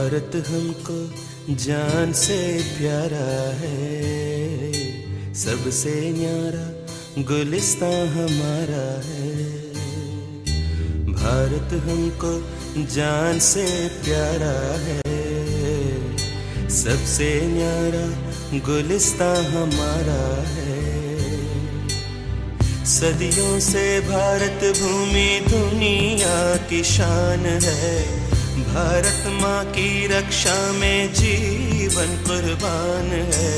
भारत हमको जान से प्यारा है, सबसे न्यारा गुलिस्तां हमारा है। भारत हमको जान से प्यारा है, सबसे न्यारा गुलिस्तां हमारा है। सदियों से भारत भूमि दुनिया की शान है, भारत माँ की रक्षा में जीवन कुर्बान है।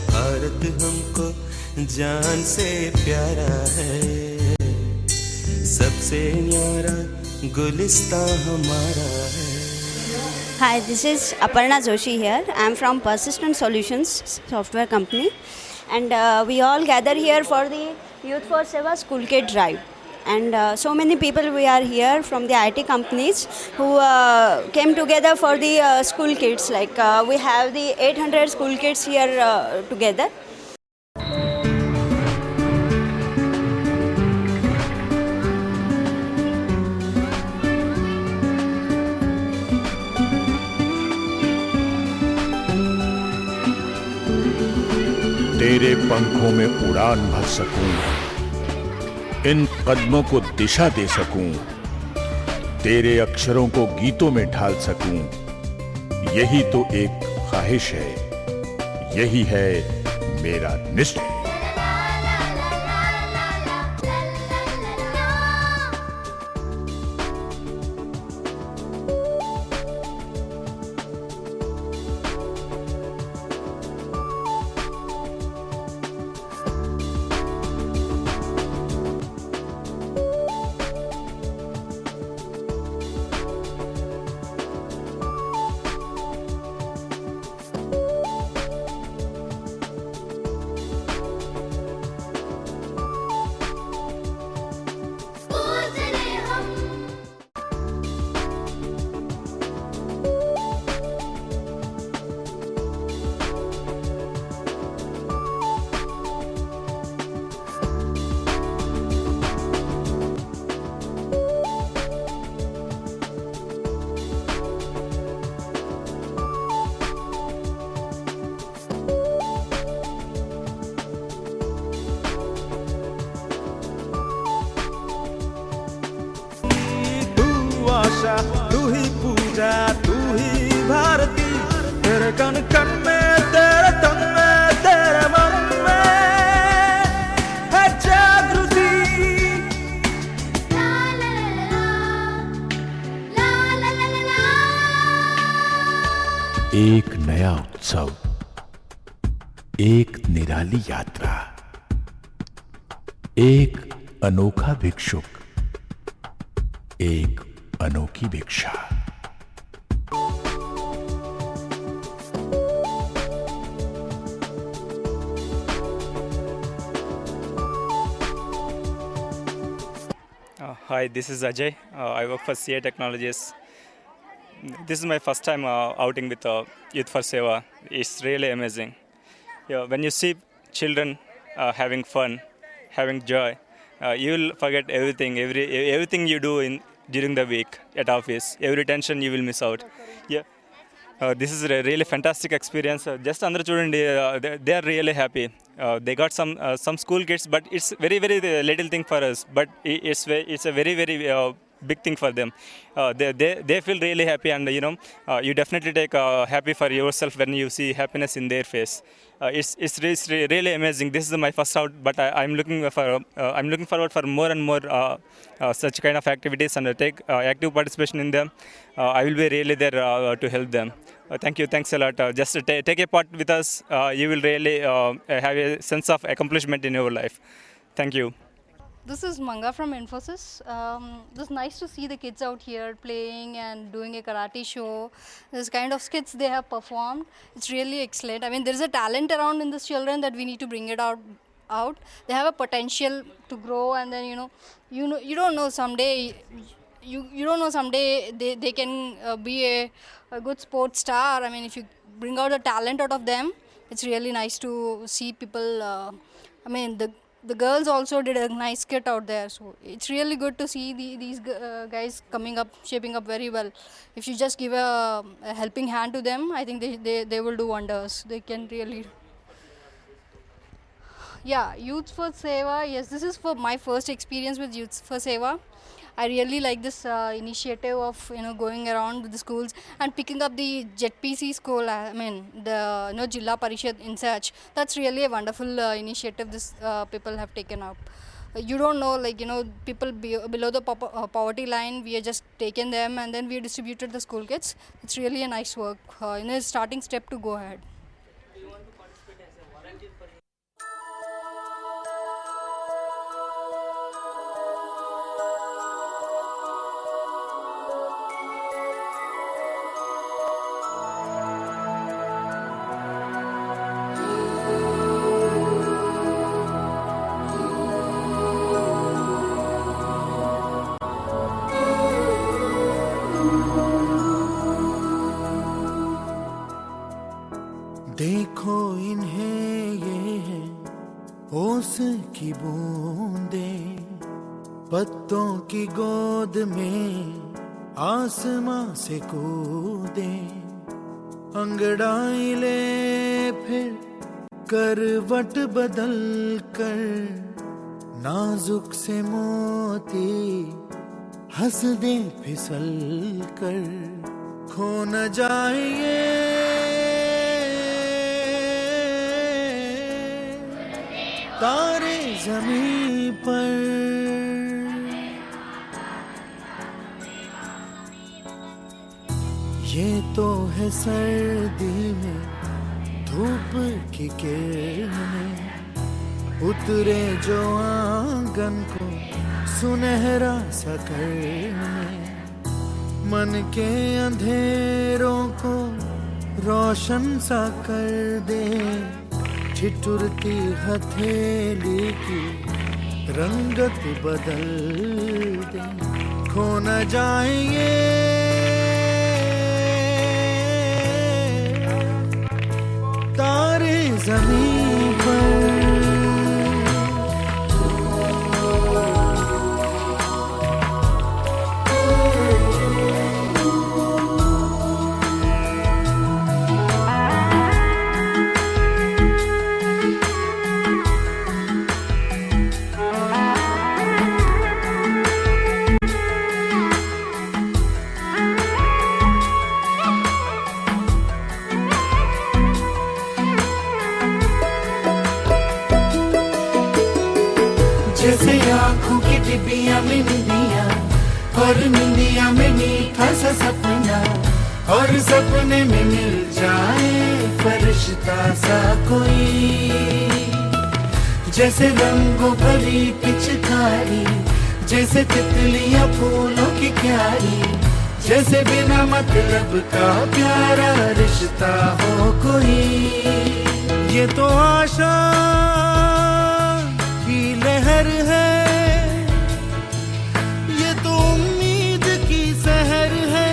भारत हमको जान से प्यारा है, सबसे न्यारा गुलिस्तां हमारा है। Hi, this is Aparna Joshi here. I am from Persistent Solutions software company, and we all gather here for the Youth for Seva School Kid Drive. And so many people we are here from the IT companies who came together for the school kids. Like we have the 800 school kids here together. तेरे पंखों में उड़ान भर सकूं, इन कदमों को दिशा दे सकूं, तेरे अक्षरों को गीतों में ढाल सकूं, यही तो एक ख्वाहिश है, यही है मेरा निश्चय। तू ही पूजा, तू ही भारती, तेरे कण कण में, तेरे तन में, तेरे मन में है जागृति। एक नया उत्सव, एक निराली यात्रा, एक अनोखा भिक्षुक, एक अनोखी भिक्षा। Hi, this is Ajay. I work for CA Technologies. This is my first time outing with Youth for Seva. It's really amazing. Yeah, when you see children having fun, having joy, you will forget everything, everything you do during the week at office. Every tension you will miss out. Yeah. This is a really fantastic experience. Just andra chudandi, they are really happy. They got some school kids, but it's very little thing for us. But it's a very big thing for them. They feel really happy, and you definitely take happy for yourself when you see happiness in their face. It's really amazing. This is my first out, but I'm looking forward for more and more such kind of activities and take active participation in them. I will be really there to help them. Thank you. Thanks a lot. Just take a part with us. You will really have a sense of accomplishment in your life. Thank you. This is Manga from Infosys. It's nice to see the kids out here playing and doing a karate show. This kind of skits they have performed, it's really excellent. I mean, there is a talent around in these children that we need to bring it out. They have a potential to grow, and then you don't know someday. You don't know someday they can be a good sports star. I mean, if you bring out the talent out of them, it's really nice to see people. The the girls also did a nice skit out there. So it's really good to see these guys coming up, shaping up very well. If you just give a helping hand to them, I think they will do wonders. They can really. Yeah, Youth for Seva. Yes, this is for my first experience with Youth for Seva. I really like this initiative of going around with the schools and picking up the JPC school. I mean the Jilla Parishad in such. That's really a wonderful initiative this people have taken up. You don't know, people below the poverty line. We have just taken them and then we distributed the school kids. It's really a nice work. Starting step to go ahead. देखो इन्हें ये है ओस की बूंदें, पत्तों की गोद में आसमां से कूदे, अंगड़ाई ले फिर करवट बदल कर, नाजुक से मोती हंस दे फिसल कर, खो न जाए ये तारे ज़मीं पर। ये तो है सर्दी में धूप की किरणें, उतरे जो आंगन को सुनहरा सा करने, मन के अंधेरों को रोशन सा कर दे, ठिठुरती हथेली की रंगत बदल दे, खो न जाए ये तारे ज़मीं पर। जैसे आँखों की डिबिया में निंदिया, और निंदिया में मीठा सा सपना, और सपने में मिल जाए फरिश्ता सा कोई, जैसे रंगों भरी पिचकारी, जैसे तितलियां फूलों की क्यारी, जैसे बिना मतलब का प्यारा रिश्ता हो कोई। ये तो आशा लहर है, ये तो उम्मीद की सहर है,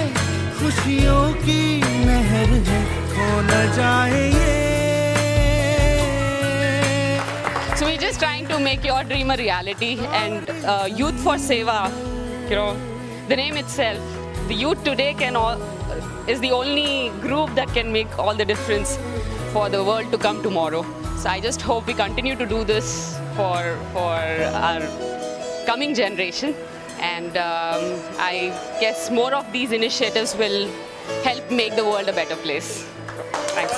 खुशियों की नहर है, खो न जाए ये। So we're just trying to make your dream a reality, and Youth for Seva, the name itself, the youth today is the only group that can make all the difference for the world to come tomorrow. So I just hope we continue to do this for our coming generation, and I guess more of these initiatives will help make the world a better place. Thanks.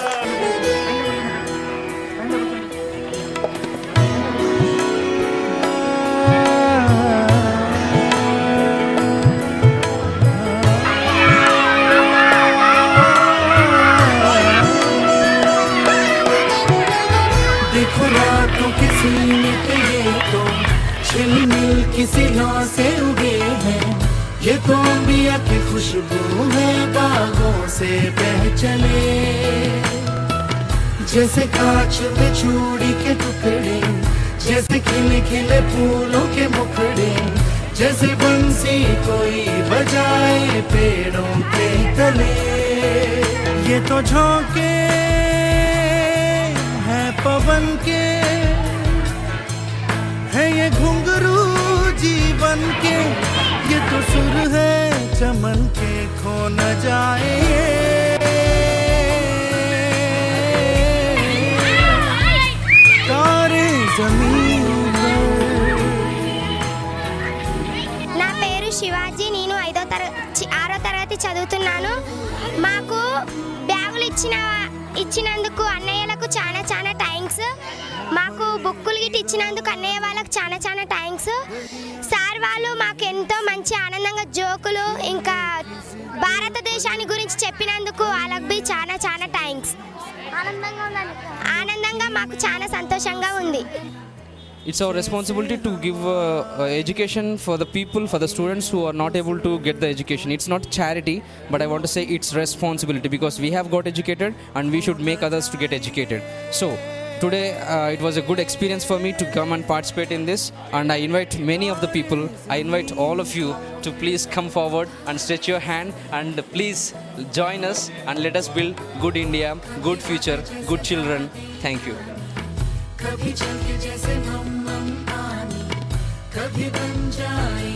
देखो रातों की सीने पे ये तो झिलमिल किसी लौ से उगे हैं, ये तो अंबिया की खुशबू है बागों से बह चले, जैसे कांच में चूड़ी के टुकड़े, जैसे खिले खिले फूलों के मुखड़े, जैसे बंसी कोई बजाए पेड़ों के तले। ये तो झोंके हैं पवन के, बन के, ये तो सुर है चमन के, खो न जाए तारे जमीन पर। నా పేరు శివాజీ. నేను 6వ తరగతి చదువుతున్నాను. మాకు బ్యాగులు ఇచ్చినందుకు అన్నయ్యలకు చాలా చాలా థ్యాంక్స్. మాకు బుక్కులు గిట్ ఇచ్చినందుకు అన్నయ్య వాళ్ళకు చాలా చాలా థ్యాంక్స్. సార్ వాళ్ళు మాకు ఎంతో మంచి ఆనందంగా జోకులు ఇంకా భారతదేశాన్ని గురించి చెప్పినందుకు వాళ్ళకి చాలా చాలా థ్యాంక్స్. ఆనందంగా మాకు చాలా సంతోషంగా ఉంది. It's our responsibility to give education for the people, for the students who are not able to get the education. It's not charity, but I want to say it's responsibility, because we have got educated and we should make others to get educated. So today it was a good experience for me to come and participate in this, and I invite many of the people, I invite all of you to please come forward and stretch your hand and please join us and let us build good India, good future, good children. Thank you. कभी चल के जैसे हम पानी, कभी बन जाए